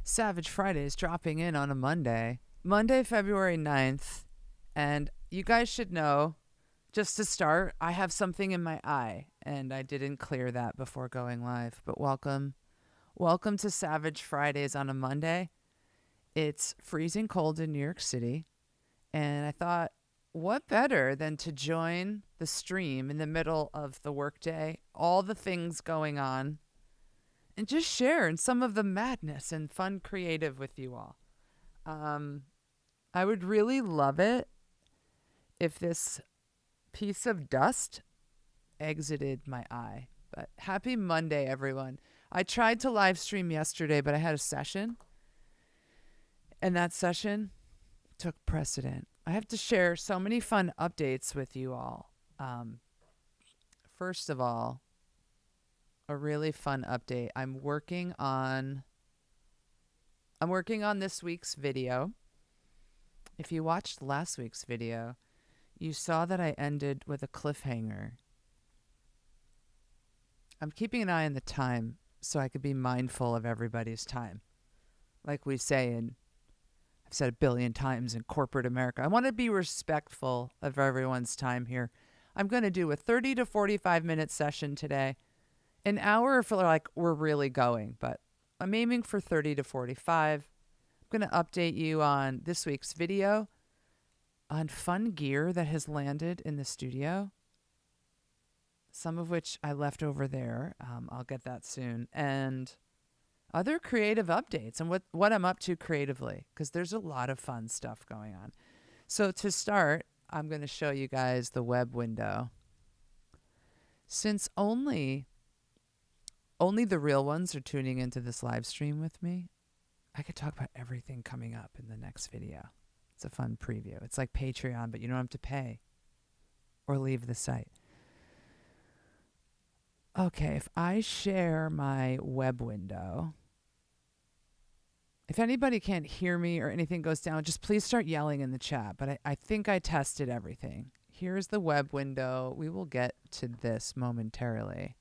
Savage Fridays dropping in on a Monday, February 9th. And you guys should know, just to start, I have something in my eye, and I didn't clear that before going live. But welcome. Welcome to Savage Fridays on a Monday. It's freezing cold in New York City, and I thought, what better than to join the stream in the middle of the workday, all the things going on, and just share in some of the madness and fun creative with you all. I would really love it if this piece of dust exited my eye. But happy Monday, everyone. I tried to live stream yesterday, but I had a session, and that session took precedent. I have to share so many fun updates with you all. First of all, a really fun update. I'm working on this week's video. If you watched last week's video, you saw that I ended with a cliffhanger. I'm keeping an eye on the time so I could be mindful of everybody's time. Like we say I've said 1 billion times in corporate America, I want to be respectful of everyone's time here. I'm going to do a 30 to 45 minute session today. An hour if we're really going, but I'm aiming for 30 to 45. I'm going to update you on this week's video, on fun gear that has landed in the studio, some of which I left over there. I'll get that soon. And other creative updates and what I'm up to creatively, because there's a lot of fun stuff going on. So to start, I'm going to show you guys the web window. Since only the real ones are tuning into this live stream with me, I could talk about everything coming up in the next video. It's a fun preview. It's like Patreon, but you don't have to pay or leave the site. Okay, if I share my web window, if anybody can't hear me or anything goes down, just please start yelling in the chat. But I think I tested everything. Here's the web window. We will get to this momentarily.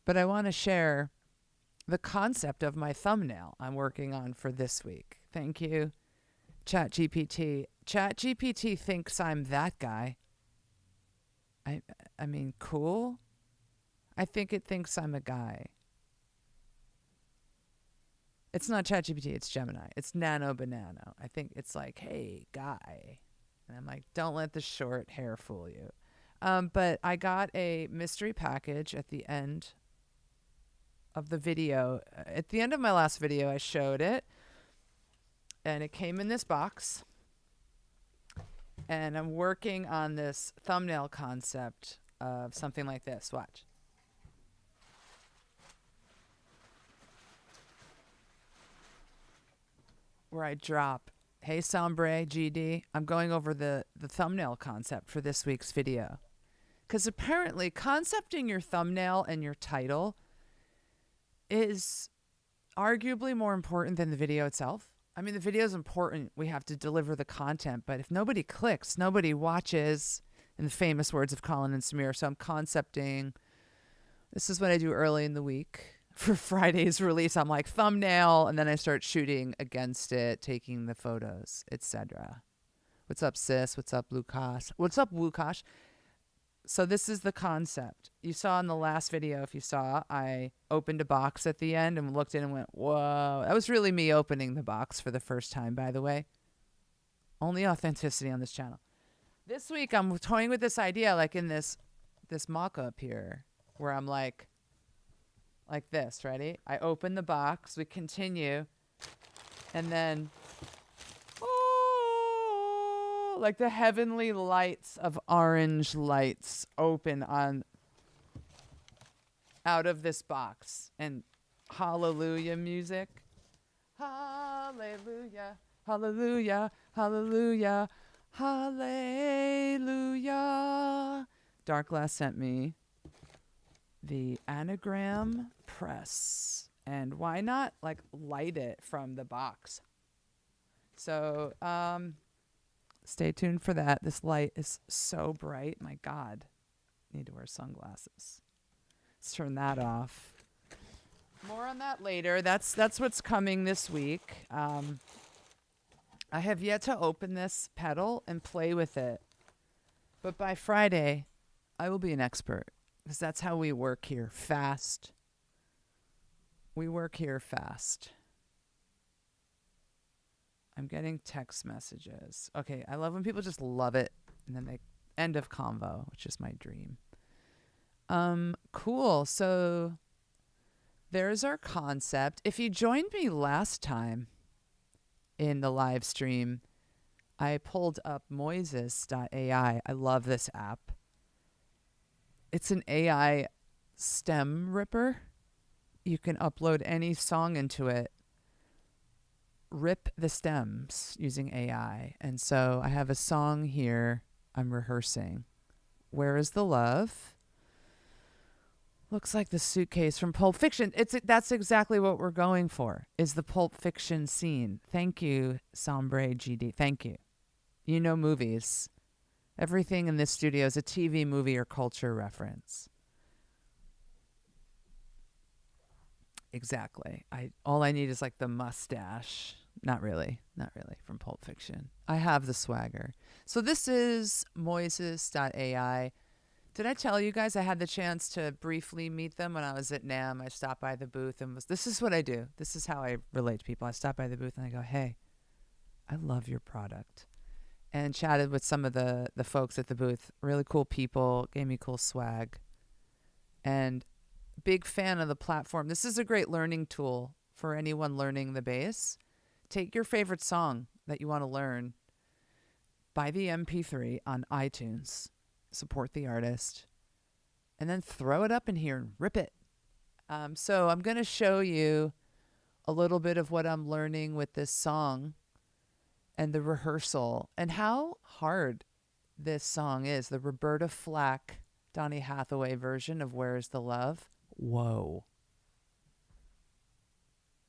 But I want to share the concept of my thumbnail I'm working on for this week. Thank you, ChatGPT. ChatGPT thinks I'm that guy. I mean, cool. I think it thinks I'm a guy. It's not ChatGPT, it's Gemini. It's Nano Banano. I think it's like, hey, guy. And I'm like, don't let the short hair fool you. But I got a mystery package at the end of the video. At the end of my last video, I showed it. And it came in this box. And I'm working on this thumbnail concept of something like this. Watch. Where I drop, hey, Sombre, GD, I'm going over the thumbnail concept for this week's video. Because apparently concepting your thumbnail and your title is arguably more important than the video itself. I mean, the video is important. We have to deliver the content. But if nobody clicks, nobody watches, in the famous words of Colin and Samir. So I'm concepting. This is what I do early in the week. For Friday's release, I'm like thumbnail, and then I start shooting against it, taking the photos, etc. What's up, sis? What's up, Lukash? What's up, Wukash? So this is the concept. You saw in the last video, if you saw, I opened a box at the end and looked in and went, whoa. That was really me opening the box for the first time, by the way. Only authenticity on this channel. This week, I'm toying with this idea, like in this mock-up here, where I'm like this, ready? I open the box, we continue, and then, oh, like the heavenly lights of orange lights open out of this box, and hallelujah music. Hallelujah, hallelujah, hallelujah, hallelujah. Dark Glass sent me the Anagram Press, and why not like light it from the box? So stay tuned for that. This light is so bright, my God, need to wear sunglasses. Let's turn that off. More on that later. That's what's coming this week. I have yet to open this pedal and play with it, but by Friday, I will be an expert because that's how we work here. Fast. We work here fast. I'm getting text messages. Okay, I love when people just love it and then they end of convo, which is my dream. Cool. So there's our concept. If you joined me last time in the live stream, I pulled up Moises.ai. I love this app. It's an AI stem ripper. You can upload any song into it, rip the stems using AI. And so I have a song here I'm rehearsing. Where is the love? Looks like the suitcase from Pulp Fiction. That's exactly what we're going for, is the Pulp Fiction scene. Thank you, Sombre GD. Thank you. You know movies. Everything in this studio is a TV, movie, or culture reference. Exactly. All I need is like the mustache. Not really from Pulp Fiction. I have the swagger. So this is Moises.ai. Did I tell you guys I had the chance to briefly meet them when I was at NAMM? I stopped by the booth and this is what I do. This is how I relate to people. I stop by the booth and I go, hey, I love your product. And chatted with some of the folks at the booth. Really cool people, gave me cool swag. And big fan of the platform. This is a great learning tool for anyone learning the bass. Take your favorite song that you want to learn, buy the MP3 on iTunes, support the artist, and then throw it up in here and rip it. So I'm going to show you a little bit of what I'm learning with this song and the rehearsal and how hard this song is. The Roberta Flack, Donny Hathaway version of Where's the Love. Whoa.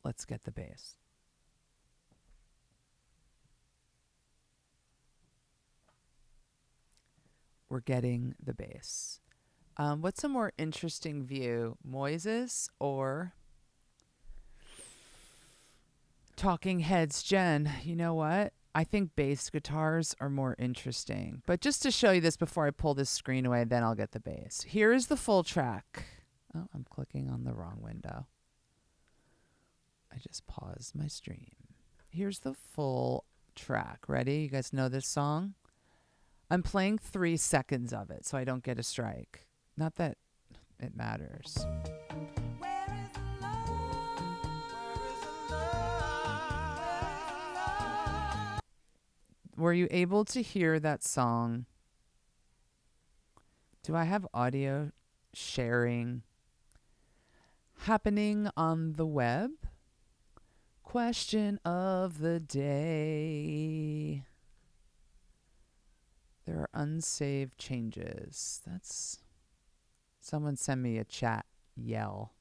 Let's get the bass. We're getting the bass. What's a more interesting view? Moises or Talking Heads? Jen, you know what? I think bass guitars are more interesting. But just to show you this before I pull this screen away, then I'll get the bass. Here is the full track. Oh, I'm clicking on the wrong window. I just paused my stream. Here's the full track. Ready? You guys know this song? I'm playing 3 seconds of it so I don't get a strike. Not that it matters. Were you able to hear that song? Do I have audio sharing happening on the web? Question of the day. There are unsaved changes. That's... Someone send me a chat yell.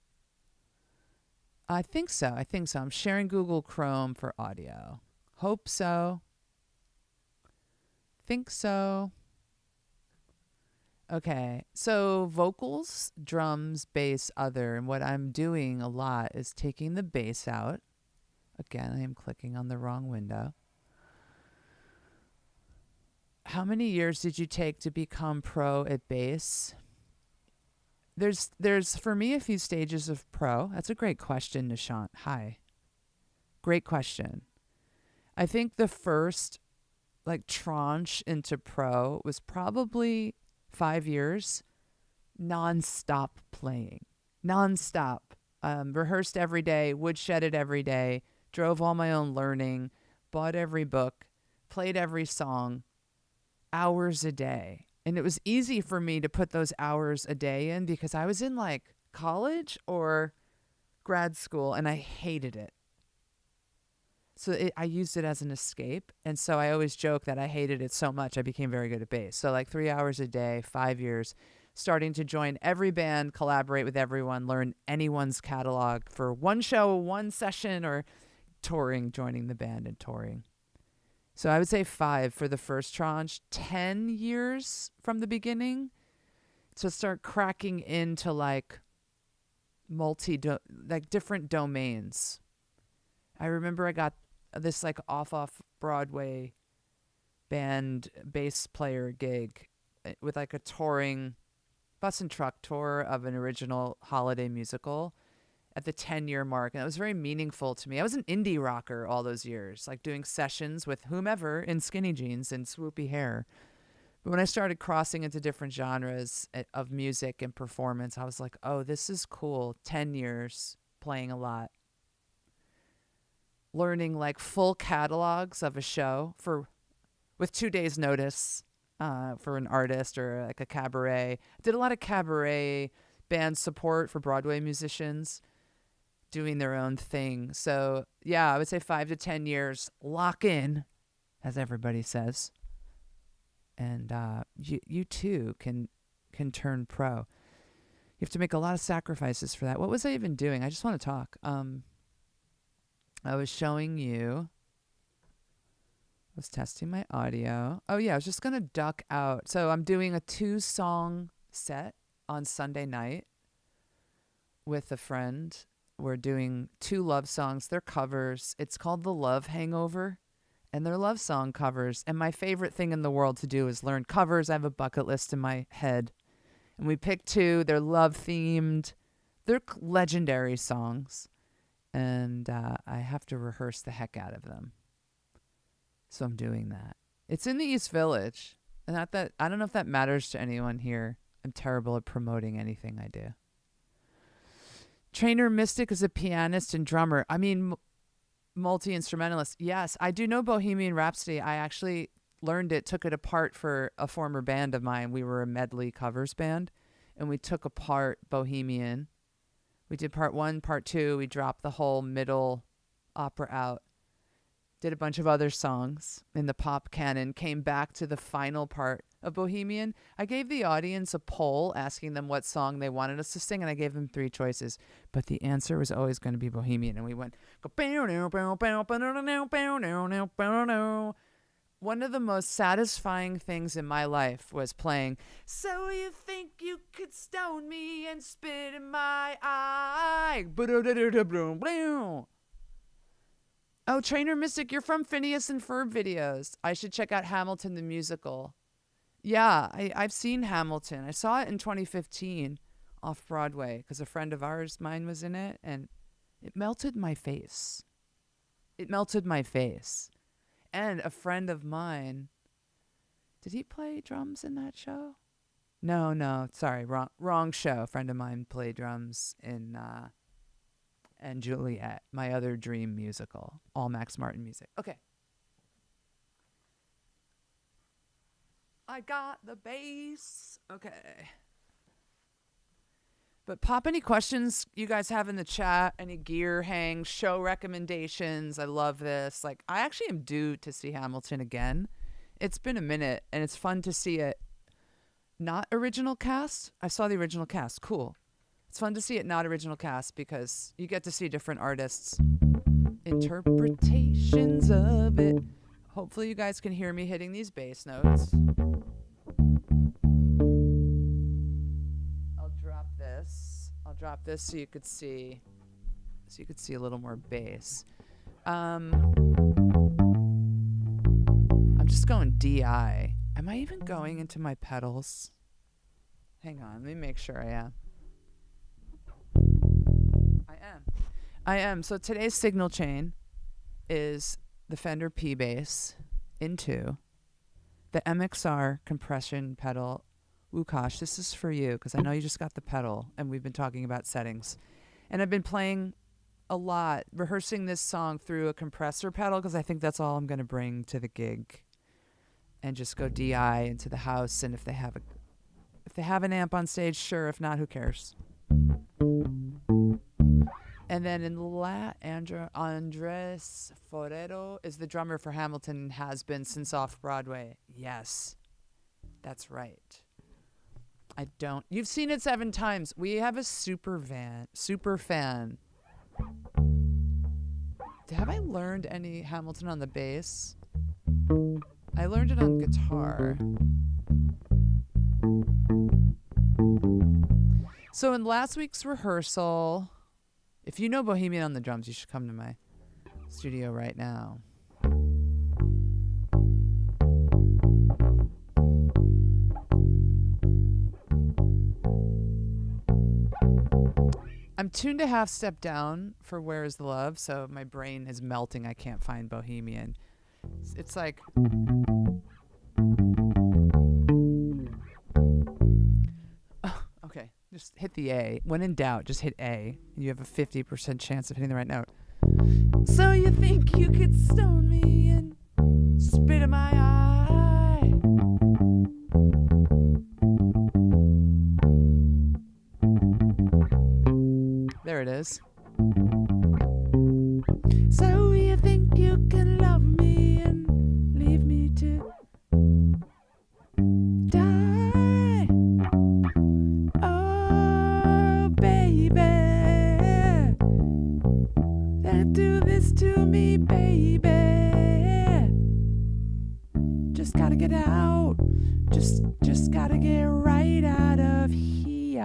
I think so. I'm sharing Google Chrome for audio. Hope so. Think so. Okay. So vocals, drums, bass, other. And what I'm doing a lot is taking the bass out. Again, I am clicking on the wrong window. How many years did you take to become pro at bass? There's for me a few stages of pro. That's a great question, Nishant. Hi. Great question. I think the first tranche into pro was probably 5 years non-stop playing. Non-stop. Rehearsed every day, woodshedded every day, drove all my own learning, bought every book, played every song. Hours a day. And it was easy for me to put those hours a day in because I was in college or grad school and I hated it. So I used it as an escape. And so I always joke that I hated it so much I became very good at bass. So 3 hours a day, 5 years, starting to join every band, collaborate with everyone, learn anyone's catalog for one show, one session, or touring, joining the band and touring. So I would say 5 for the first tranche, 10 years from the beginning to start cracking into like different domains. I remember I got this like off Broadway band bass player gig with like a touring bus and truck tour of an original holiday musical at the 10-year mark, and it was very meaningful to me. I was an indie rocker all those years, like doing sessions with whomever in skinny jeans and swoopy hair. But when I started crossing into different genres of music and performance, I was like, oh, this is cool. 10 years playing a lot, learning like full catalogs of a show with 2 days notice for an artist or like a cabaret. I did a lot of cabaret band support for Broadway musicians doing their own thing. So yeah, I would say 5 to 10 years, lock in, as everybody says. And you too can turn pro. You have to make a lot of sacrifices for that. What was I even doing? I just want to talk. I was showing you. I was testing my audio. Oh yeah, I was just gonna duck out. So I'm doing a 2-song set on Sunday night with a friend. We're doing 2 love songs. They're covers. It's called The Love Hangover, and they're love song covers. And my favorite thing in the world to do is learn covers. I have a bucket list in my head. And we picked 2. They're love themed. They're legendary songs. And I have to rehearse the heck out of them. So I'm doing that. It's in the East Village. And I don't know if that matters to anyone here. I'm terrible at promoting anything I do. Trainer Mystic is a pianist and drummer. I mean, multi-instrumentalist. Yes, I do know Bohemian Rhapsody. I actually learned it, took it apart for a former band of mine. We were a medley covers band, and we took apart Bohemian. We did part 1, part 2. We dropped the whole middle opera out. Did a bunch of other songs in the pop canon, came back to the final part of Bohemian. I gave the audience a poll asking them what song they wanted us to sing, and I gave them 3 choices. But the answer was always going to be Bohemian, and we went... One of the most satisfying things in my life was playing, "So you think you could stone me and spit in my eye." Oh, Trainer Mystic, you're from Phineas and Ferb videos. I should check out Hamilton the musical. Yeah, I've seen Hamilton. I saw it in 2015 off Broadway because a friend of mine was in it, and it melted my face. It melted my face. And a friend of mine, did he play drums in that show? No, sorry, wrong show. A friend of mine played drums in and Juliet, my other dream musical, all Max Martin music. Okay. I got the bass. Okay. But pop any questions you guys have in the chat, any gear hangs, show recommendations. I love this. Like, I actually am due to see Hamilton again. It's been a minute, and it's fun to see it not original cast. I saw the original cast. Cool. It's fun to see it not original cast because you get to see different artists' interpretations of it. Hopefully you guys can hear me hitting these bass notes. I'll drop this so you could see a little more bass. I'm just going DI. Am I even going into my pedals? Hang on, let me make sure I am. I am. So today's signal chain is the Fender P bass into the MXR compression pedal. Wukash, this is for you because I know you just got the pedal and we've been talking about settings. And I've been playing a lot, rehearsing this song through a compressor pedal because I think that's all I'm going to bring to the gig. And just go DI into the house, and if they have an amp on stage, sure. If not, who cares? And then in Andres Forero is the drummer for Hamilton and has been since off Broadway. Yes, that's right. You've seen it 7 times. We have a super fan. Have I learned any Hamilton on the bass? I learned it on guitar. So in last week's rehearsal, if you know Bohemian on the drums, you should come to my studio right now. I'm tuned a half step down for Where Is the Love, so my brain is melting. I can't find Bohemian. It's like... okay, just hit the A. When in doubt, just hit A. And you have a 50% chance of hitting the right note. So you think you could stone me and spit in my eye? There it is. So you think you can love me and leave me to die? Oh, baby, don't do this to me, baby. Just gotta get out. Just gotta get right out of here.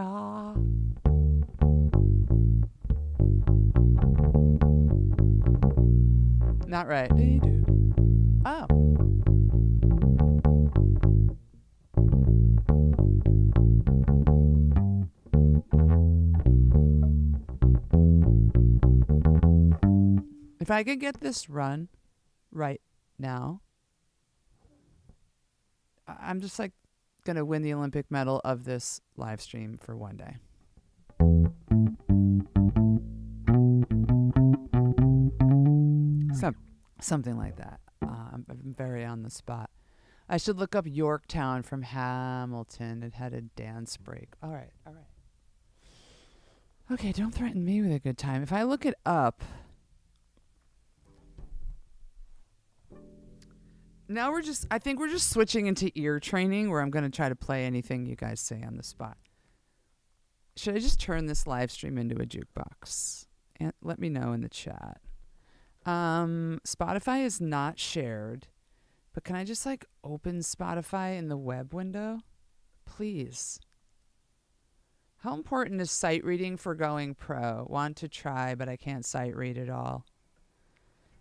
Not right. Oh. If I could get this run right now, I'm just like going to win the Olympic medal of this live stream for one day. Something like that. I'm very on the spot. I should look up Yorktown from Hamilton. It had a dance break. All right. Okay, don't threaten me with a good time. If I look it up... Now I think we're just switching into ear training where I'm going to try to play anything you guys say on the spot. Should I just turn this live stream into a jukebox? And let me know in the chat. Spotify is not shared, but can I just like open Spotify in the web window? Please. How important is sight reading for going pro? Want to try, but I can't sight read at all.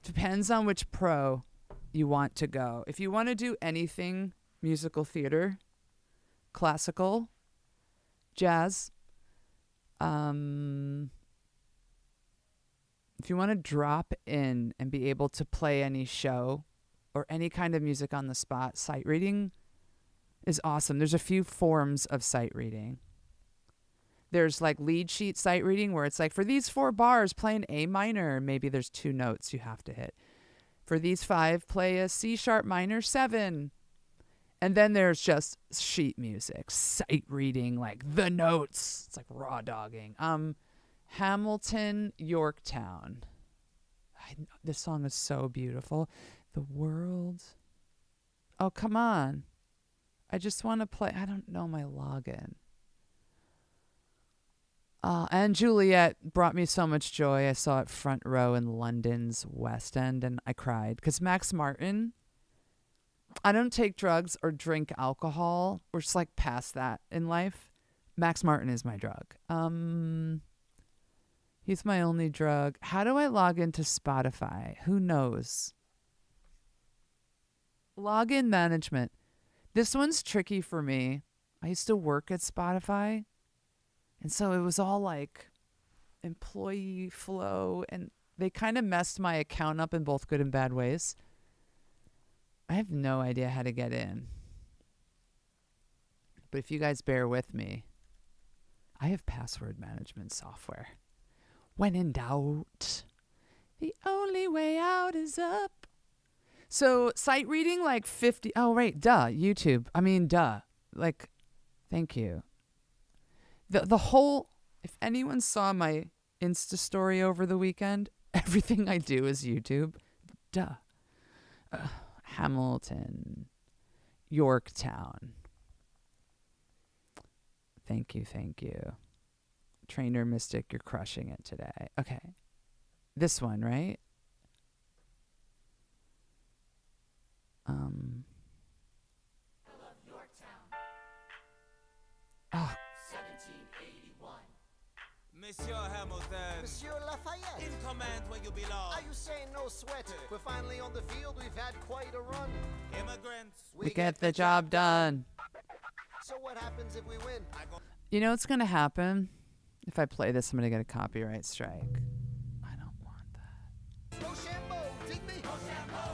Depends on which pro you want to go. If you want to do anything musical theater, classical, jazz, if you want to drop in and be able to play any show or any kind of music on the spot, sight reading is awesome. There's a few forms of sight reading. There's like lead sheet sight reading where it's like, for these 4 bars, play an A minor. Maybe there's 2 notes you have to hit. For these 5, play a C sharp minor 7. And then there's just sheet music, sight reading, like the notes. It's like raw dogging. Hamilton, Yorktown. This song is so beautiful. The world. Oh, come on. I just want to play. I don't know my login. And Juliet brought me so much joy. I saw it front row in London's West End and I cried. Because Max Martin, I don't take drugs or drink alcohol. We're just like past that in life. Max Martin is my drug. He's my only drug. How do I log into Spotify? Who knows? Login management. This one's tricky for me. I used to work at Spotify. And so it was all like employee flow. And they kind of messed my account up in both good and bad ways. I have no idea how to get in. But if you guys bear with me, I have password management software. When in doubt, the only way out is up. So sight reading like 50. Oh, right. Duh. YouTube. I mean, duh. Like, thank you. The whole, if anyone saw my Insta story over the weekend, everything I do is YouTube. Duh. Hamilton. Yorktown. Thank you. Trainer Mystic, you're crushing it today. Okay. This one, right? I love Yorktown. Oh. 1781. Monsieur Hamilton. Monsieur Lafayette. In command where you belong. Are you saying no sweat? We're finally on the field. We've had quite a run. Immigrants. We get the job done. So what happens if we win? You know what's going to happen? If I play this, I'm going to get a copyright strike. I don't want that. Rochambeau, dig me.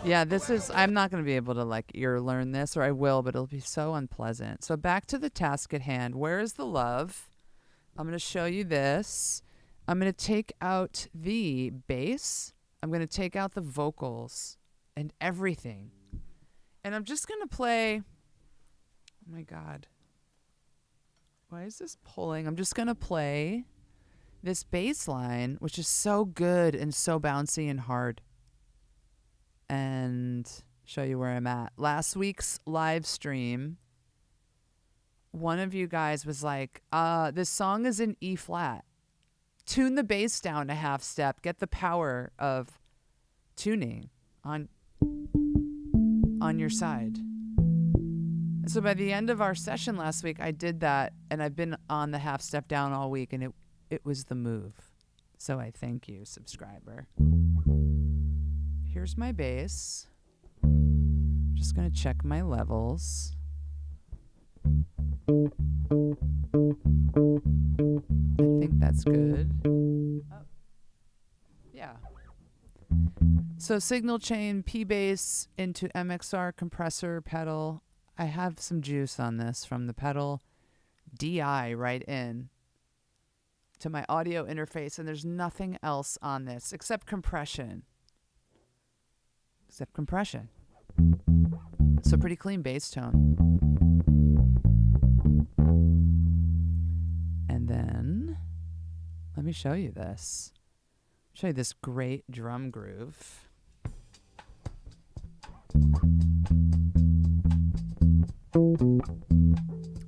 Yeah, this is, I'm not going to be able to like ear learn this, or I will, but it'll be so unpleasant. So back to the task at hand. Where is the love? I'm going to show you this. I'm going to take out the bass. I'm going to take out the vocals and everything. And I'm just going to play. Oh my God. Why is this pulling? I'm just going to play this bass line, which is so good and so bouncy and hard. And show you where I'm at. Last week's live stream, one of you guys was like, this song is in E flat. Tune the bass down a half step. Get the power of tuning on your side. And so by the end of our session last week, I did that, and I've been on the half step down all week, and it was the move. So I thank you, subscriber. Here's my bass. Just gonna check my levels. I think that's good. Oh. Yeah. So signal chain, P bass into MXR compressor pedal. I have some juice on this from the pedal. DI right in to my audio interface, and there's nothing else on this except compression. So pretty clean bass tone. And then let me show you this. Show you this great drum groove.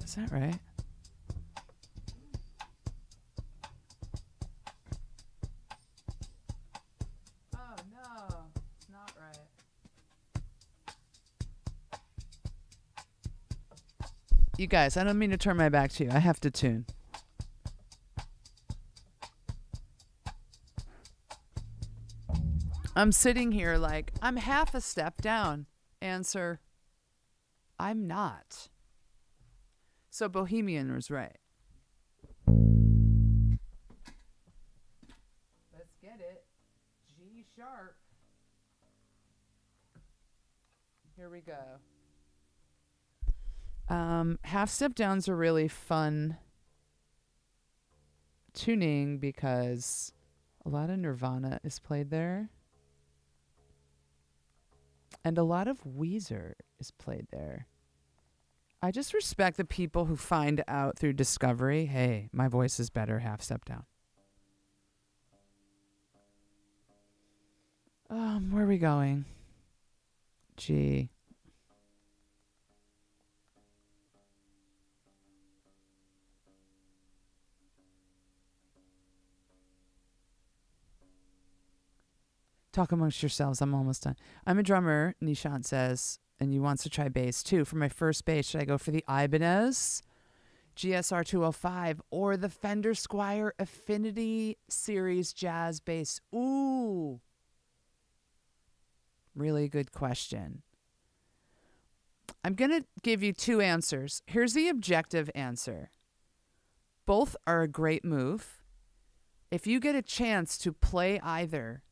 Is that right? Oh no, it's not right. You guys, I don't mean to turn my back to you. I have to tune. I'm sitting here like, I'm half a step down. Answer, I'm not. So Bohemian was right. Let's get it. G sharp. Here we go. Half step downs are really fun tuning because a lot of Nirvana is played there. And a lot of Weezer is played there. I just respect the people who find out through discovery, hey, my voice is better half step down. Where are we going? G. Talk amongst yourselves. I'm almost done. I'm a drummer, Nishant says, and he wants to try bass too. For my first bass, should I go for the Ibanez GSR 205 or the Fender Squier Affinity Series Jazz Bass? Ooh. Really good question. I'm going to give you two answers. Here's the objective answer. Both are a great move. If you get a chance to play either,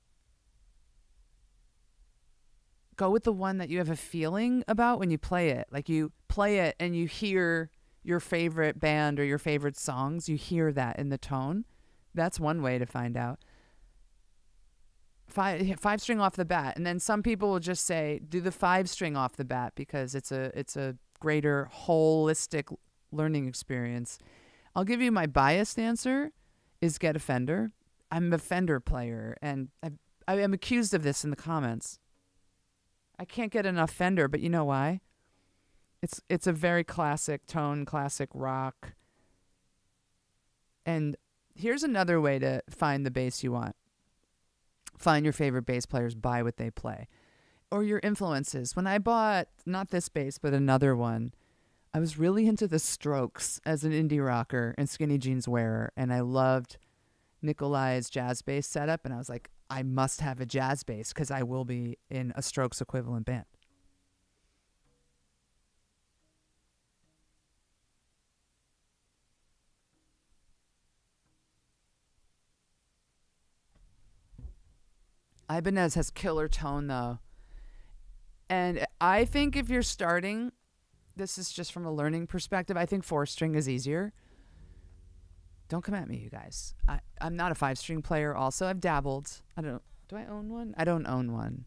go with the one that you have a feeling about when you play it. Like you play it and you hear your favorite band or your favorite songs. You hear that in the tone. That's one way to find out. Five string off the bat. And then some people will just say, do the 5 string off the bat because it's a greater holistic learning experience. I'll give you my biased answer is get a Fender. I'm a Fender player and I am accused of this in the comments. I can't get enough Fender, but you know why? It's a very classic tone, classic rock. And here's another way to find the bass you want. Find your favorite bass players, buy what they play. Or your influences. When I bought, not this bass, but another one, I was really into the Strokes as an indie rocker and skinny jeans wearer, and I loved Nikolai's jazz bass setup, and I was like, I must have a jazz bass because I will be in a Strokes equivalent band. Ibanez has killer tone though. And I think if you're starting, this is just from a learning perspective, I think 4-string is easier. Don't come at me, you guys. I'm not a 5-string player also. I've dabbled. Do I own one? I don't own one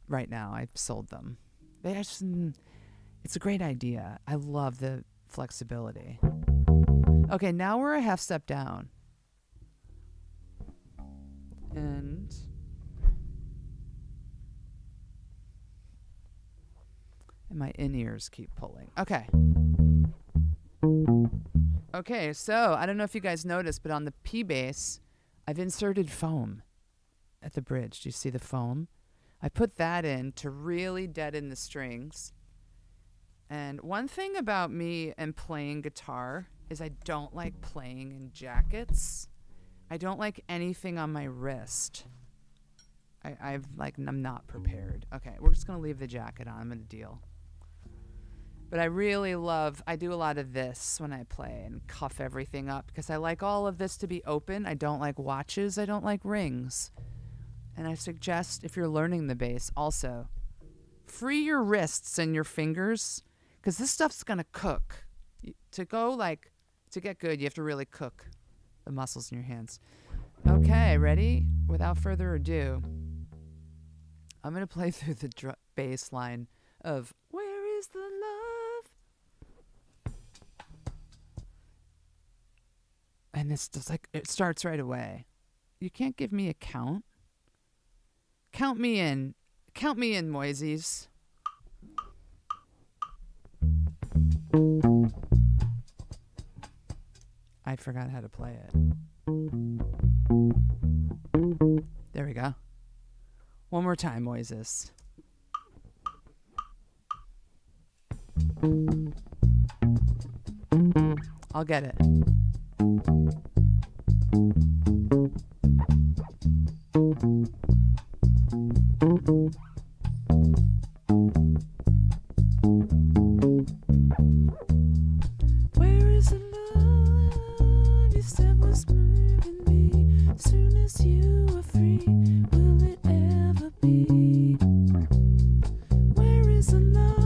right now. I've sold them. It's a great idea. I love the flexibility. Okay, now we're a half step down. And my in-ears keep pulling. Okay. Okay, so I don't know if you guys noticed, but on the P bass, I've inserted foam at the bridge. Do you see the foam? I put that in to really deaden the strings. And one thing about me and playing guitar is I don't like playing in jackets. I don't like anything on my wrist. I'm not prepared. Okay, we're just gonna leave the jacket on. I'm gonna deal. But I do a lot of this when I play and cuff everything up because I like all of this to be open. I don't like watches. I don't like rings. And I suggest if you're learning the bass also, free your wrists and your fingers because this stuff's going to cook. To get good, you have to really cook the muscles in your hands. Okay, ready? Without further ado, I'm going to play through the bass line of Where is the Love? And it's just like, it starts right away. You can't give me a count. Count me in, Moises. I forgot how to play it. There we go. One more time, Moises. I'll get it. Where is the love you said was moving me? Soon as you are free, will it ever be? Where is the love?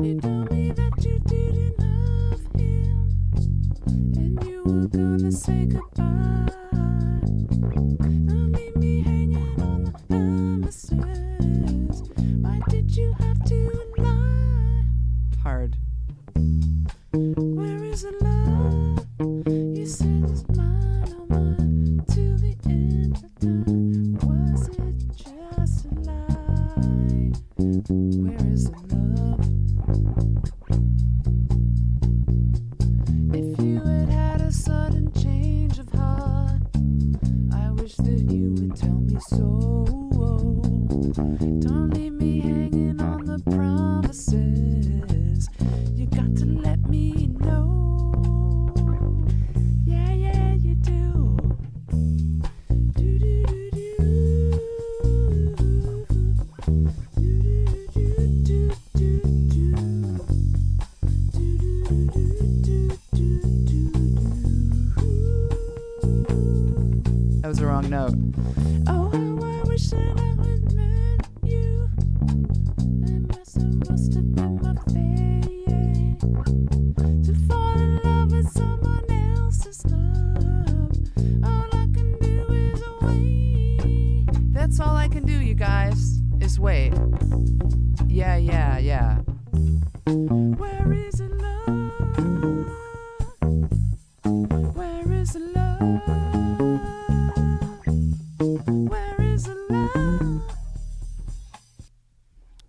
You told me that you didn't love him, and you were gonna say goodbye. Don't leave me hanging on the promises. Why did you have to lie? Hard. Where is the love? You said it's mine, oh mine, till the end of time. Was it just a lie? Where is the love? If you had had a sudden change of heart, I wish that you would tell me so. Don't leave me hanging on the promises. You got to let me know. Yeah, yeah, you do. Do do do do. Do do do do do. Do do do do do do. That was the wrong note. Oh, how I wish that I had met you. Must have been my fate to fall in love with someone else's love. All I can do is wait. That's all I can do, you guys, is wait. Yeah. Where is the love? Where is the love? Where is the love?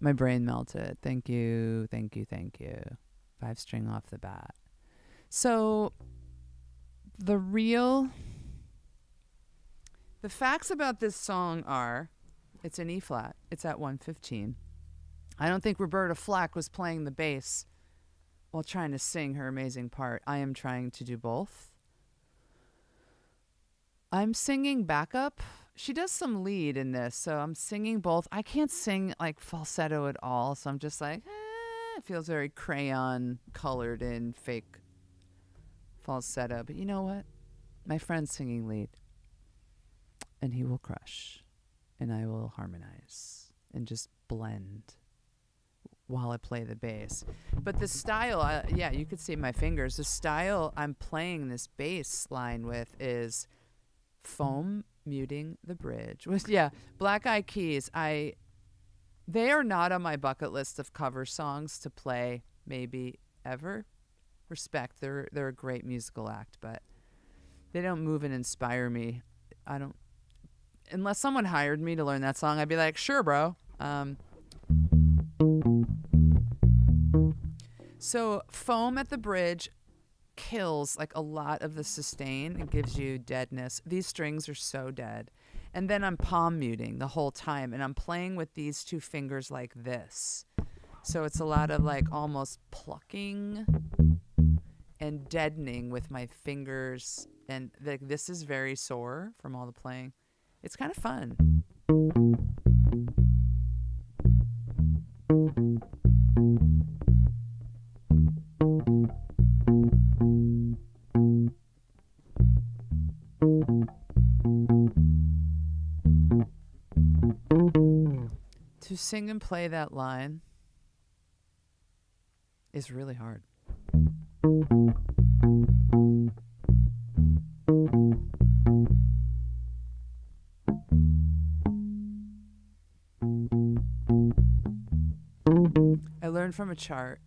My brain melted. Thank you. 5-string off the bat. So the facts about this song are, it's in E flat. It's at 115. I don't think Roberta Flack was playing the bass while trying to sing her amazing part. I am trying to do both. I'm singing backup. She does some lead in this, so I'm singing both. I can't sing like falsetto at all, so I'm just like, it feels very crayon colored in fake falsetto. But you know what? My friend's singing lead, and he will crush, and I will harmonize and just blend while I play the bass. But the style, yeah, you could see my fingers. The style I'm playing this bass line with is foam muting the bridge. Yeah, Black Eyed Keys. They are not on my bucket list of cover songs to play maybe ever. Respect, they're a great musical act, but they don't move and inspire me. I don't, unless someone hired me to learn that song, I'd be like, sure, bro. So foam at the bridge kills like a lot of the sustain. It gives you deadness. These strings are so dead. And then I'm palm muting the whole time, and I'm playing with these two fingers like this. So it's a lot of like almost plucking and deadening with my fingers, and this is very sore from all the playing. It's kind of fun. To sing and play that line is really hard. I learned from a chart.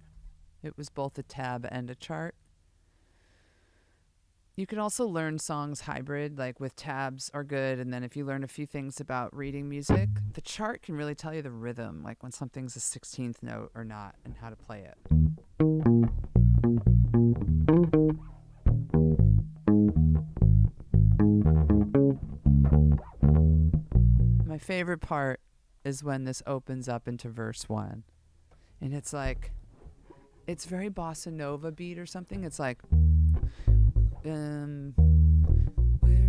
It was both a tab and a chart. You can also learn songs hybrid, like with tabs are good, and then if you learn a few things about reading music, the chart can really tell you the rhythm, like when something's a 16th note or not, and how to play it. My favorite part is when this opens up into verse 1, and it's like, it's very bossa nova beat or something. It's like, where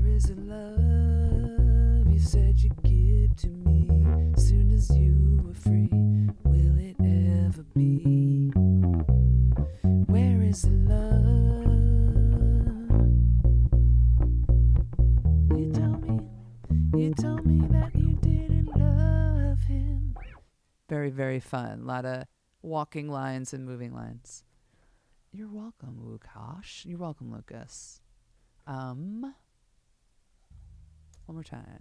is the love you said you'd give to me? Soon as you were free, will it ever be? Where is the love? You told me that you didn't love him. Very, very fun. A lot of walking lines and moving lines. You're welcome, Lukash. You're welcome, Lucas. One more time.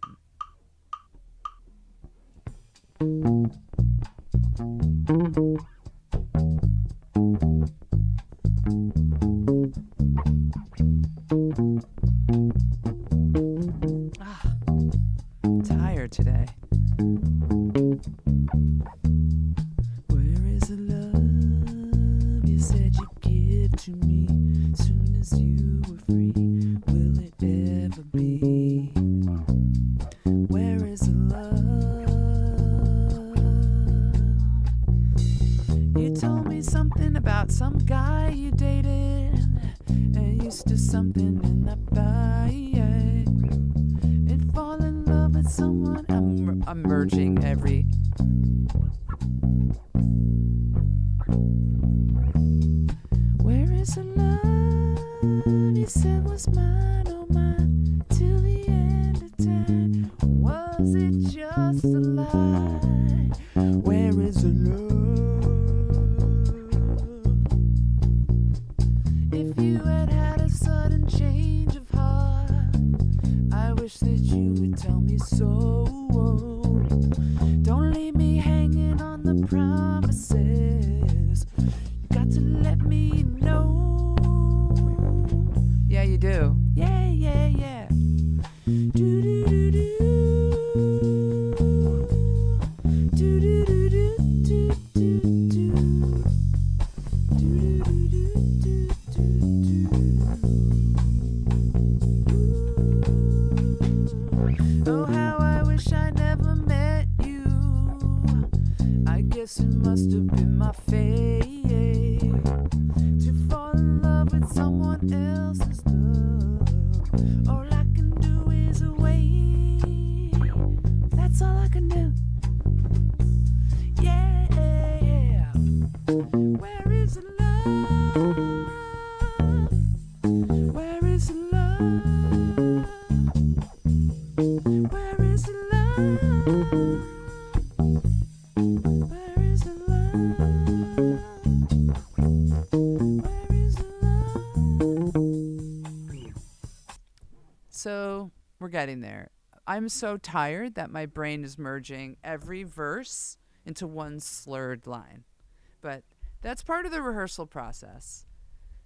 I'm tired today. Where is the love you said you'd give to me? Soon as you were free, will it ever be? Where is the love? You told me something about some guy you dated, and used to something in that bite, and fall in love with someone. I'm merging every. Where is the love you said was mine, oh mine, till the end of time? Was it just a lie? Where is the love? If you had a sudden change of heart, I wish that you would tell me so. Don't leave me hanging on the promises. You got to let me know. Yeah, you do. Yeah, yeah, yeah. Do do do do. Do do do do do do do. Do do do do do. Oh, how I wish I never met you. I guess it must have been my fate someone else's love. All I can do is wait. That's all I can do. Yeah. Where is the love? Where is the love? Where is the love? Where is the love? Where is the love? So we're getting there. I'm so tired that my brain is merging every verse into one slurred line. But that's part of the rehearsal process.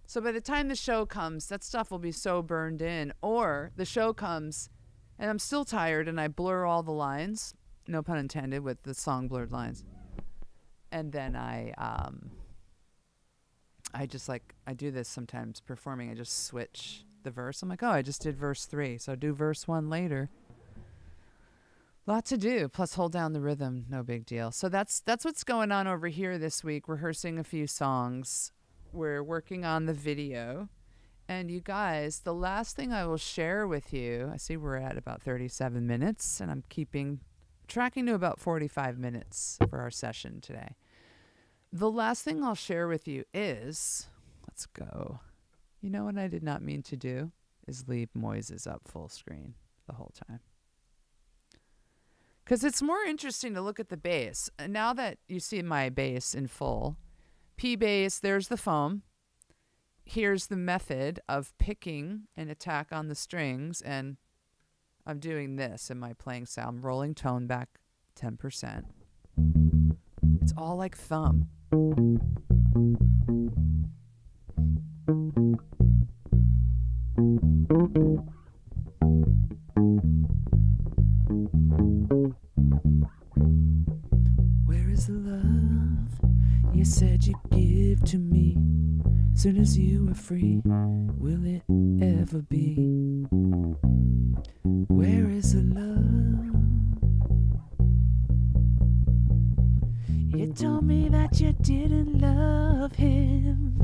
So by the time the show comes, that stuff will be so burned in. Or the show comes and I'm still tired and I blur all the lines, no pun intended, with the song blurred lines. And then I do this sometimes performing. I just switch the verse. I'm like, oh, I just did verse 3, so do verse 1 later. Lot to do, plus hold down the rhythm, no big deal. So that's what's going on over here this week, rehearsing a few songs. We're working on the video. And you guys, the last thing I will share with you, I see we're at about 37 minutes, and I'm tracking to about 45 minutes for our session today. The last thing I'll share with you is, let's go. You know what I did not mean to do is leave Moises up full screen the whole time. Because it's more interesting to look at the bass. And now that you see my bass in full, P bass, there's the foam. Here's the method of picking an attack on the strings. And I'm doing this in my playing style. I'm rolling tone back 10%. It's all like thumb. Where is the love you said you'd give to me? Soon as you are free, will it ever be? Where is the love? You told me that you didn't love him,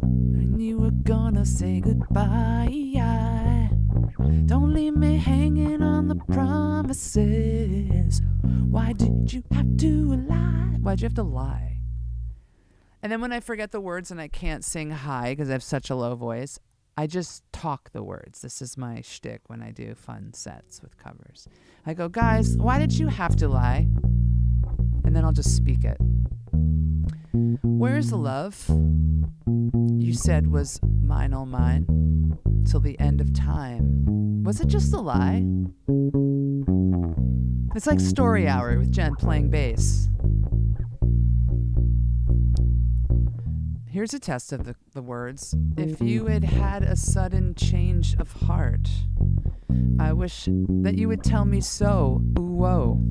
and you were gonna say goodbye. Don't leave me hanging on the promises. Why did you have to lie? Why'd you have to lie? And then when I forget the words and I can't sing high because I have such a low voice, I just talk the words. This is my shtick when I do fun sets with covers. I go, guys, why did you have to lie? And then I'll just speak it. Where's the love you said was mine, all mine, till the end of time? Was it just a lie? It's like Story Hour with Jen playing bass. Here's a test of the words. If you had had a sudden change of heart, I wish that you would tell me so. Ooh, whoa.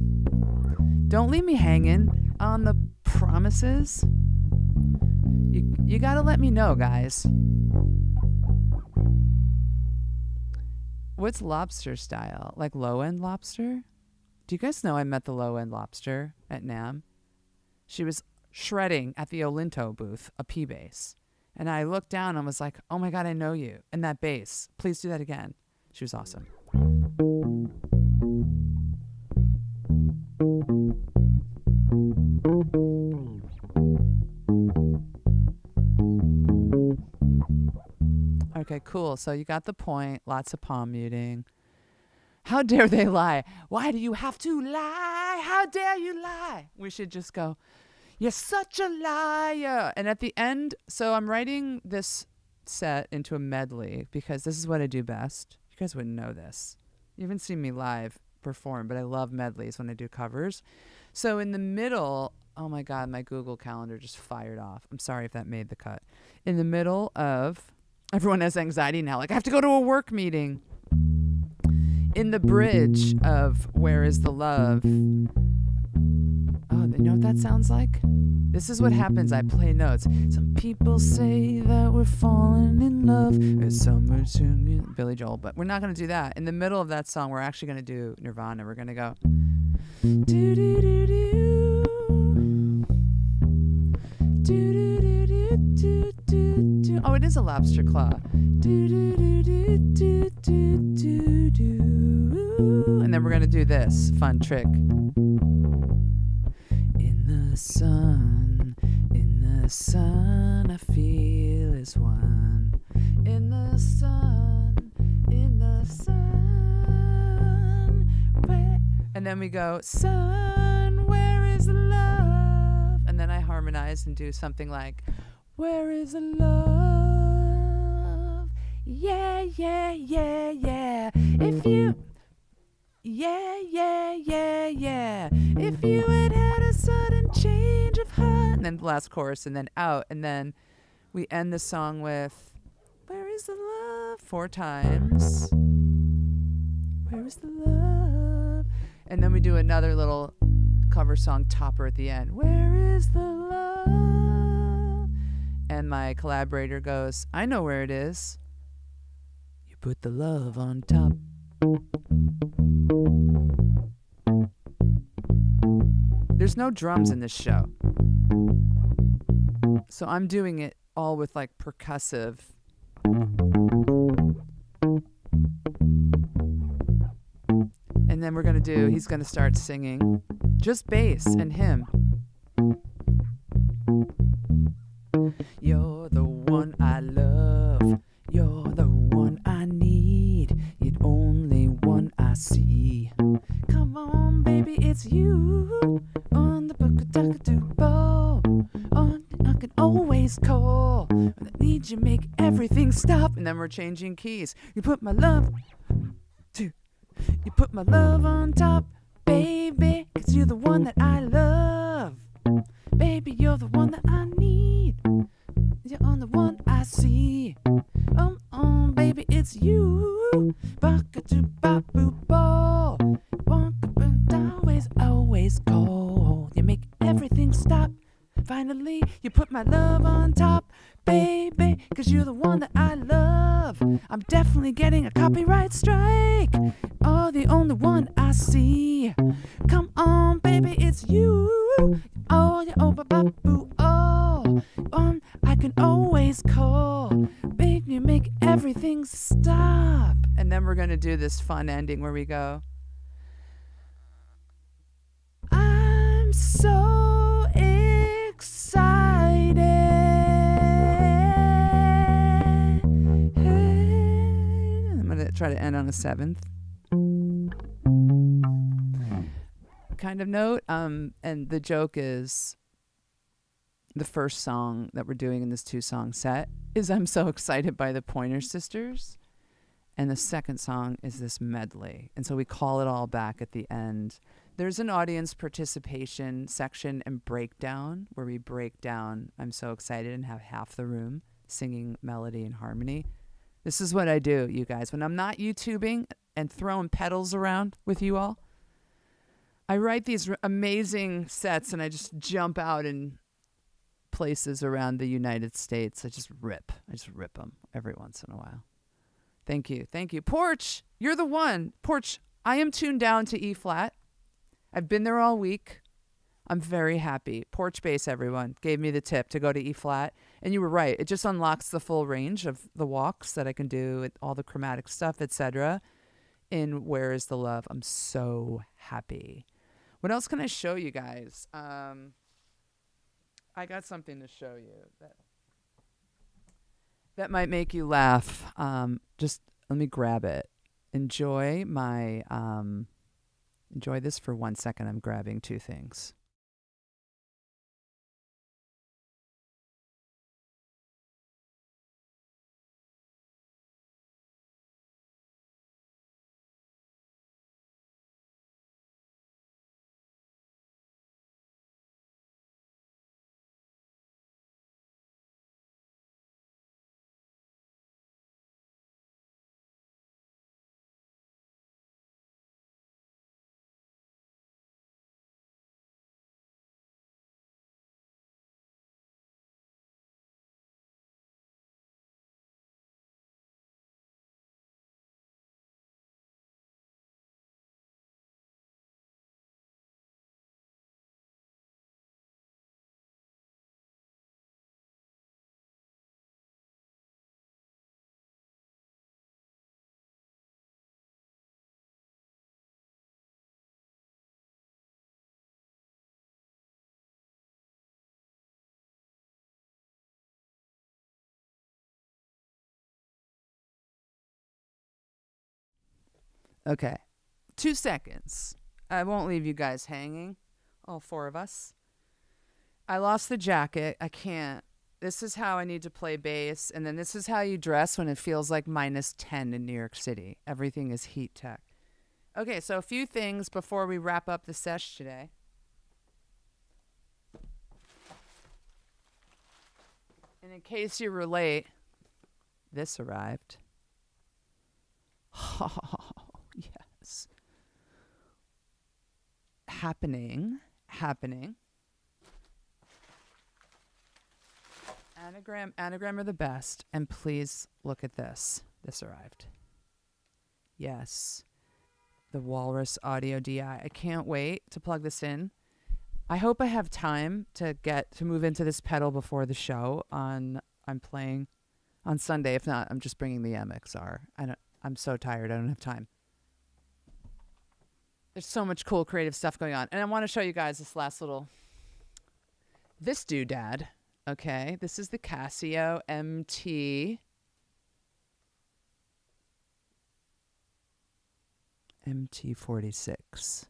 Don't leave me hanging on the promises. You gotta let me know, guys. What's lobster style? Like low-end lobster? Do you guys know I met the low-end lobster at NAMM? She was shredding at the Olinto booth, a P bass. And I looked down and was like, oh my God, I know you. And that bass, please do that again. She was awesome. Okay, cool. So you got the point. Lots of palm muting. How dare they lie? Why do you have to lie? How dare you lie? We should just go, you're such a liar. And at the end, so I'm writing this set into a medley because this is what I do best. You guys wouldn't know this. You haven't seen me live perform, but I love medleys when I do covers. So in the middle, oh my God, my Google Calendar just fired off. I'm sorry if that made the cut. In the middle of, everyone has anxiety now. Like, I have to go to a work meeting. In the bridge of Where is the Love? Oh, you know what that sounds like? This is what happens. I play notes. Some people say that we're falling in love. There's so much singing. Billy Joel. But we're not going to do that. In the middle of that song, we're actually going to do Nirvana. We're going to go. Do, do, do, do. Do, do, do, do, do, do, do. Oh, it is a lobster claw. Do, do, do, do, do, do, do, do. And then we're going to do this fun trick. In the sun, I feel as one. In the sun, and then we go, sun, where is the love? And then I harmonize and do something like, where is the love? Yeah, yeah, yeah, yeah. If you, yeah, yeah, yeah, yeah. If you had had a sudden change of heart. And then the last chorus, and then out. And then we end the song with, where is the love? 4 times. Where is the love? And then we do another little cover song topper at the end. Where is the love? And my collaborator goes, I know where it is. You put the love on top. There's no drums in this show. So I'm doing it all with like percussive. And then we're going to do, he's going to start singing just bass and him. You're the one I love. You're the one I need. You're only one I see. Come on, baby, it's you. On the ball. On, I can always call. When I need you, make everything stop. And then we're changing keys. You put my love on top, baby, 'cause you're the one that I love. Baby, you're the one that I need. You're on the one I see. Baby, it's you. Baka-do-ba-boo-ball. Always call. You make everything stop. Finally, you put my love on top, baby, 'cause you're the one that I love. I'm definitely getting a copyright strike. Oh, the only one I see. Come on, baby, it's you. Oh, yeah, oh, ba-ba-boo, oh. I can always call. Baby, you make everything stop. And then we're going to do this fun ending where we go, I'm so excited. I'm going to try to end on a 7th kind of note. And the joke is, the first song that we're doing in this 2-song set is I'm So Excited by the Pointer Sisters. And the second song is this medley. And so we call it all back at the end. There's an audience participation section and breakdown where we break down I'm So Excited and have half the room singing melody and harmony. This is what I do, you guys. When I'm not YouTubing and throwing pedals around with you all, I write these amazing sets and I just jump out in places around the United States. I just rip them every once in a while. Thank you. Porch, you're the one. Porch, I am tuned down to E flat. I've been there all week. I'm very happy. Porch bass, everyone, gave me the tip to go to E flat. And you were right. It just unlocks the full range of the walks that I can do with all the chromatic stuff, etc. in Where Is the Love. I'm so happy. What else can I show you guys? I got something to show you that might make you laugh. Just let me grab it. Enjoy this for 1 second. I'm grabbing 2 things. Okay. 2 seconds. I won't leave you guys hanging. All 4 of us. I lost the jacket. I can't. This is how I need to play bass. And then this is how you dress when it feels like -10 in New York City. Everything is heat tech. Okay, so a few things before we wrap up the sesh today. And in case you relate, this arrived. Oh, yes. Happening. Anagram are the best. And please look at this. This arrived. Yes. The Walrus Audio DI. I can't wait to plug this in. I hope I have time to move into this pedal before the show. I'm playing on Sunday. If not, I'm just bringing the MXR. I'm so tired. I don't have time. There's so much cool creative stuff going on. And I want to show you guys this doodad. Okay, this is the Casio MT46.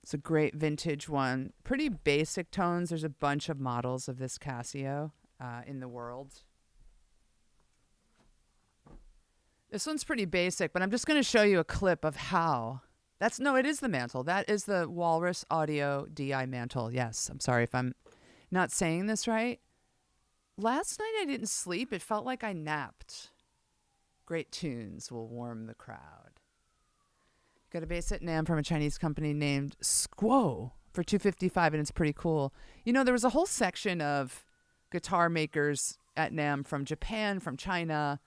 It's a great vintage one. Pretty basic tones. There's a bunch of models of this Casio in the world. This one's pretty basic, but I'm just going to show you a clip of how. It is the mantle. That is the Walrus Audio DI mantle. Yes, I'm sorry if I'm not saying this right. Last night I didn't sleep. It felt like I napped. Great tunes will warm the crowd. Got a bass at NAMM from a Chinese company named Squo for $255, and it's pretty cool. You know, there was a whole section of guitar makers at NAMM from Japan, from China,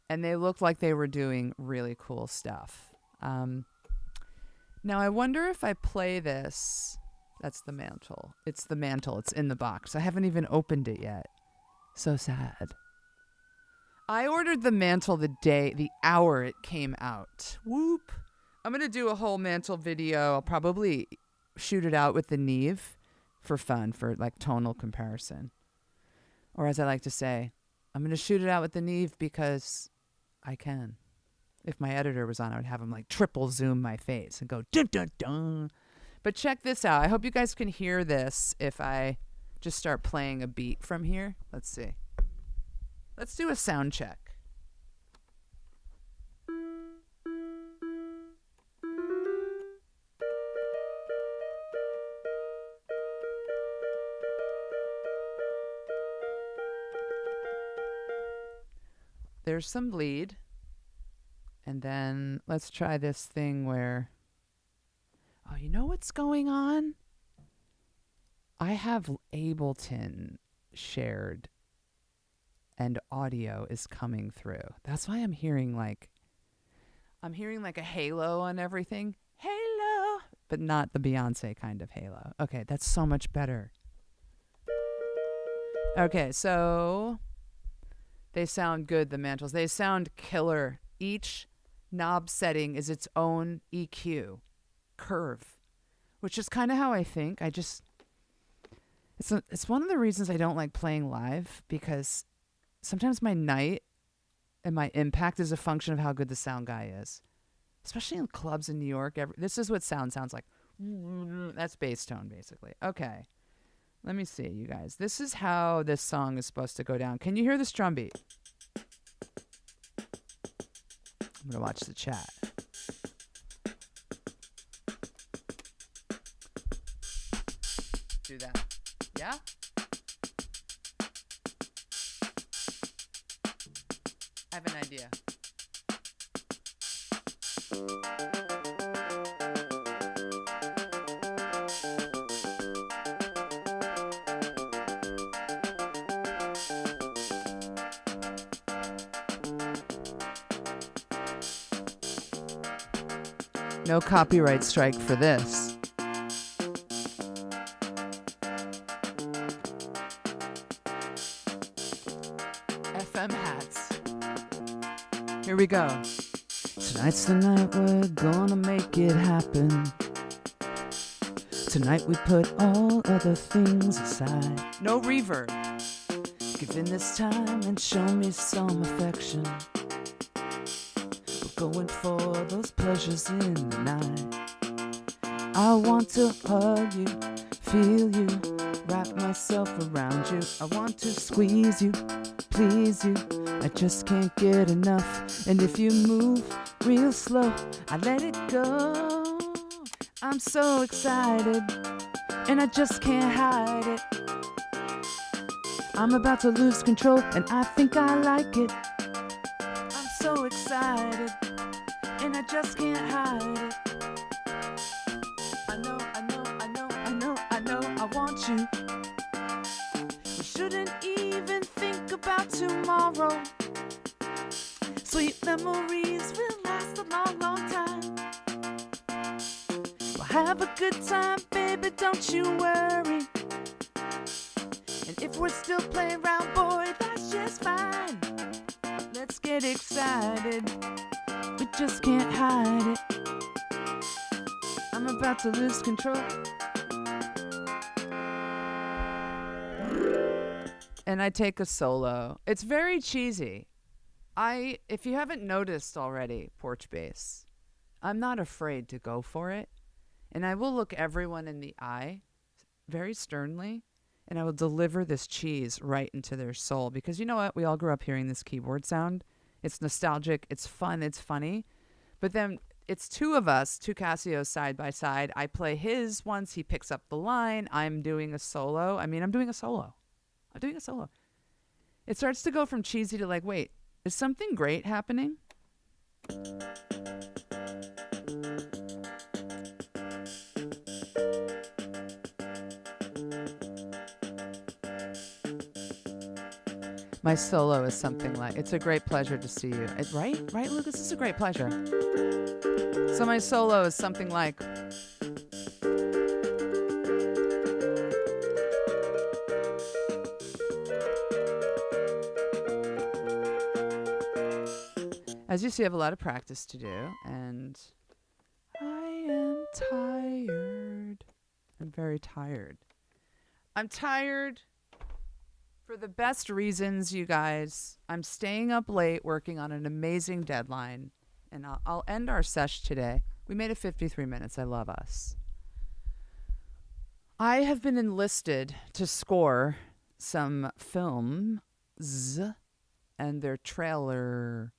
and they looked like they were doing really cool stuff. Now, I wonder if I play this. That's the mantle. It's the mantle. It's in the box. I haven't even opened it yet. So sad. I ordered the mantle the hour it came out. Whoop. I'm going to do a whole mantle video. I'll probably shoot it out with the Neve for fun, for like tonal comparison. Or as I like to say, I'm going to shoot it out with the Neve because I can. If my editor was on, I would have him like triple zoom my face and go dun dun dun. But check this out. I hope you guys can hear this if I just start playing a beat from here. Let's see. Let's do a sound check. There's some bleed. And then let's try this thing where, oh, you know what's going on? I have Ableton shared and audio is coming through. That's why I'm hearing like a halo on everything. Halo, but not the Beyonce kind of halo. Okay, that's so much better. Okay, so they sound good, the mantles. They sound killer. Each knob setting is its own EQ curve, which is kind of how I think. It's one of the reasons I don't like playing live, because sometimes my night and my impact is a function of how good the sound guy is, especially in clubs in New York. This is what sounds like. That's bass tone, basically. Okay, let me see, you guys. This is how this song is supposed to go down. Can you hear this drum beat? I'm going to watch the chat. Do that. Yeah? I have an idea. No copyright strike for this. FM hats. Here we go. Tonight's the night we're gonna make it happen. Tonight we put all other things aside. No reverb. Give in this time and show me some affection. going for those pleasures in the night. I want to hug you, feel you, wrap myself around you. I want to squeeze you, please you. I just can't get enough. And if you move real slow, I let it go. I'm so excited, and I just can't hide it. I'm about to lose control, and I think I like it. I'm so excited, and I just can't hide it. I know, I want you. We shouldn't even think about tomorrow. Sweet memories will last a long, long time. We'll have a good time, baby, don't you worry. And if we're still playing around, boy, that's just fine. Let's get excited, we just can't hide it. I'm about to lose control. And I take a solo. It's very cheesy. If you haven't noticed already, Porch Bass, I'm not afraid to go for it. And I will look everyone in the eye very sternly, and I will deliver this cheese right into their soul. Because you know what? We all grew up hearing this keyboard sound. It's nostalgic. It's fun. It's funny. But then it's two of us, two Casios side by side. I play his once. He picks up the line. I'm doing a solo. I'm doing a solo. It starts to go from cheesy to like, wait, is something great happening? My solo is something like, it's a great pleasure to see you. Right, Lucas? This is a great pleasure. So my solo is something like, as you see, I have a lot of practice to do, and I am tired. I'm very tired. I'm tired for the best reasons, you guys. I'm staying up late working on an amazing deadline, and I'll end our sesh today. We made it 53 minutes. I love us. I have been enlisted to score some films and their trailers,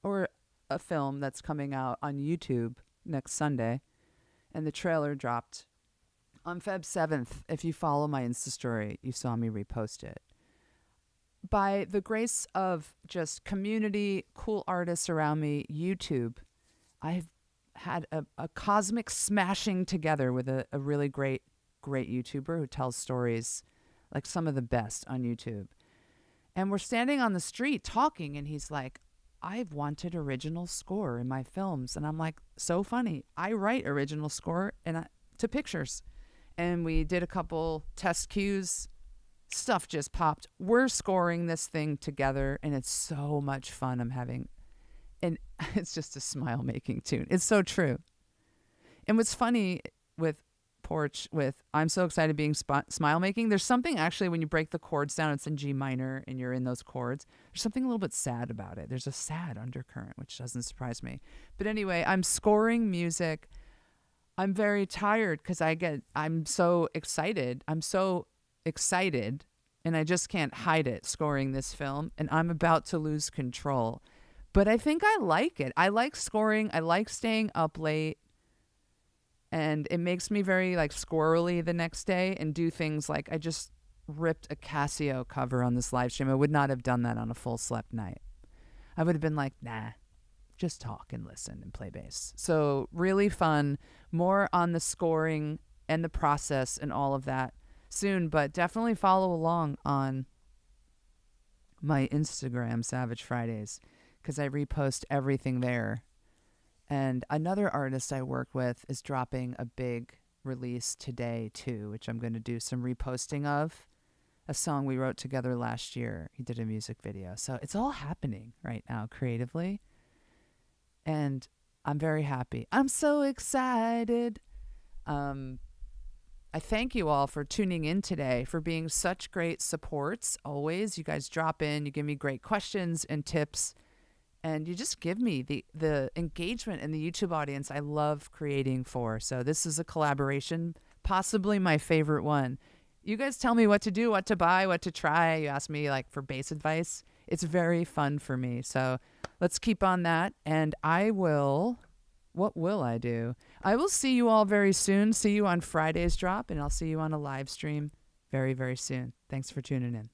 or a film that's coming out on YouTube next Sunday, and the trailer dropped on Feb 7th. If you follow my Insta story, you saw me repost it. By the grace of just community, cool artists around me, YouTube, I've had a cosmic smashing together with a really great YouTuber who tells stories, like some of the best on YouTube. And we're standing on the street talking, and he's like, I've wanted original score in my films. And I'm like, so funny. I write original score to pictures. And we did a couple test cues. Stuff just popped. We're scoring this thing together, and it's so much fun. And it's just a smile-making tune. It's so true. And what's funny with Porch, I'm so excited being smile-making, there's something actually when you break the chords down, it's in G minor, and you're in those chords, there's something a little bit sad about it. There's a sad undercurrent, which doesn't surprise me. But anyway, I'm scoring music. I'm very tired because I'm so excited. And I just can't hide it scoring this film, and I'm about to lose control. But I think I like it. I like scoring. I like staying up late, and it makes me very like squirrely the next day and do things like I just ripped a Casio cover on this live stream. I would not have done that on a full slept night. I would have been like, nah, just talk and listen and play bass. So really fun. More on the scoring and the process and all of that soon, but definitely follow along on my Instagram, Savage Fridays, because I repost everything there. And another artist I work with is dropping a big release today too, which I'm going to do some reposting of. A song we wrote together last year. He did a music video. So it's all happening right now creatively. And I'm very happy. I'm so excited. I thank you all for tuning in today, for being such great supports always. You guys drop in, you give me great questions and tips, and you just give me the engagement in the YouTube audience I love creating for. So this is a collaboration, possibly my favorite one. You guys tell me what to do, what to buy, what to try. You ask me like for base advice. It's very fun for me. So let's keep on that. And what will I do? I will see you all very soon. See you on Friday's drop, and I'll see you on a live stream very, very soon. Thanks for tuning in.